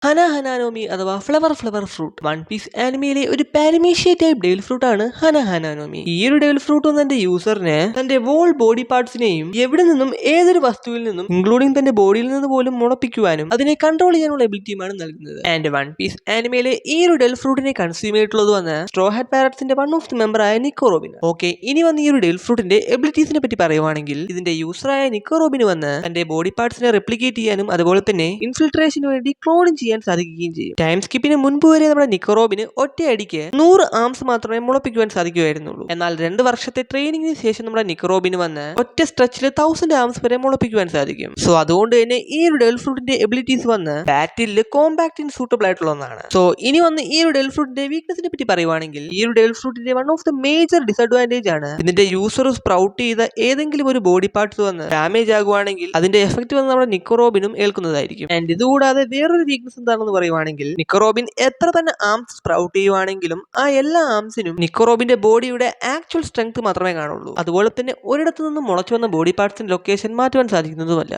ഹനാനോമി അഥവാ flower fruit one piece ആനിമയിലെ ഒരു പാരമീഷ്യ type Dale fruit ആണ് ഹനാനോമി. ഈ ഒരു ഡെയിൽ ഫ്രൂട്ട് തന്റെ യൂസറിനെ തന്റെ വോൾ ബോഡി പാർട്സിനെയും എവിടെ നിന്നും ഏതൊരു വസ്തുവിൽ നിന്നും ഇൻക്ലൂഡിംഗ് തന്റെ ബോഡിയിൽ നിന്ന് പോലും മുളപ്പിക്കുവാനും അതിനെ കൺട്രോൾ ചെയ്യാനുള്ള എബിലിറ്റിയുമാണ് നൽകുന്നത്. ആൻഡ് വൺ പീസ് ആനിമയിലെ ഈ ഒരു ഡെയിൽ ഫ്രൂട്ടിനെ കൺസ്യൂം ചെയ്തിട്ടുള്ളത് വന്ന് സ്ട്രോ ഹാറ്റ് പാരറ്റ്സിന്റെ വൺ ഓഫ് ദി മെമ്പർ ആയ നിക്കോ റോബിൻ. ഓക്കെ, ഇനി വന്ന് ഈ ഒരു ഡെയിൽ ഫ്രൂട്ടിന്റെ എബിലിറ്റീസിനെ പറ്റി പറയുവാണെങ്കിൽ ഇതിന്റെ യൂസറായ നിക്കോ റോബിന് വന്ന് തന്റെ ബോഡി പാർട്സിനെ റെപ്ലിക്കേറ്റ് ചെയ്യാനും അതുപോലെ തന്നെ ഇൻഫിൽട്രേഷന് വേണ്ടി ക്ലോണിംഗ് ചെയ്യാൻ സാധിക്കുകയും ചെയ്യും. ടൈം സ്കിപ്പിന് മുൻപ് വരെ നമ്മുടെ നിക്കോ റോബിന് ഒറ്റയടിക്ക് 100 ആംസ് മാത്രമേ മുളപ്പിക്കുവാൻ സാധിക്കുമായിരുന്നുള്ളൂ. എന്നാൽ 2 വർഷത്തെ ട്രെയിനിങ്ങിന് ശേഷം നമ്മുടെ നിക്കോ റോബിന് വന്ന് ഒറ്റ സ്ട്രെച്ചിൽ 1000 ആംസ് വരെ മുളപ്പിക്കുവാൻ സാധിക്കും. സോ അതുകൊണ്ട് തന്നെ ഈ ഒരു ഡെയിൽ ഫ്രൂട്ടിന്റെ എബിലിറ്റീസ് വന്ന് ബാറ്റിൽ കോമ്പാക്റ്റിന് സൂട്ടബിൾ ആയിട്ടുള്ള ഒന്നാണ്. സോ ഇനി വന്ന് ഈ ഒരു ഡെയിൽ ഫ്രൂട്ടിന്റെ വീക്ക്നെസിനെ പറ്റി പറയുവാണെങ്കിൽ ഈ ഒരു ഡെയിൽ ഫ്രൂട്ടിന്റെ one of the major disadvantage ആണ് ഇതിന്റെ യൂസർ സ്പ്രൗട്ട് ചെയ്ത ഏതെങ്കിലും ഒരു ബോഡി പാർട്സ് വന്ന് ഡാമേജ് ആകുവാണെങ്കിൽ അതിന്റെ എഫക്ട് വന്ന് നമ്മുടെ നിക്കോ റോബിനും ഏൽക്കുന്നതായിരിക്കും. ആൻഡ് ഇതുകൂടാതെ വേറൊരു വീക്ക്നെസ് എന്താണെന്ന് പറയുവാണെങ്കിൽ നിക്കോ റോബിൻ എത്ര തന്നെ ആംസ് സ്പ്രൗട്ട് ചെയ്യുവാണെങ്കിലും ആ എല്ലാ ആംസിനും നിക്കോ റോബിന്റെ ബോഡിയുടെ ആക്ച്വൽ സ്ട്രെങ്ത് മാത്രമേ കാണുള്ളൂ. അതുപോലെ തന്നെ ഒരിടത്തു നിന്നും മുളച്ചു വന്ന ബോഡി പാർട്സിന്റെ ലൊക്കേഷൻ മാറ്റുവാൻ സാധിക്കുന്നതുമല്ല.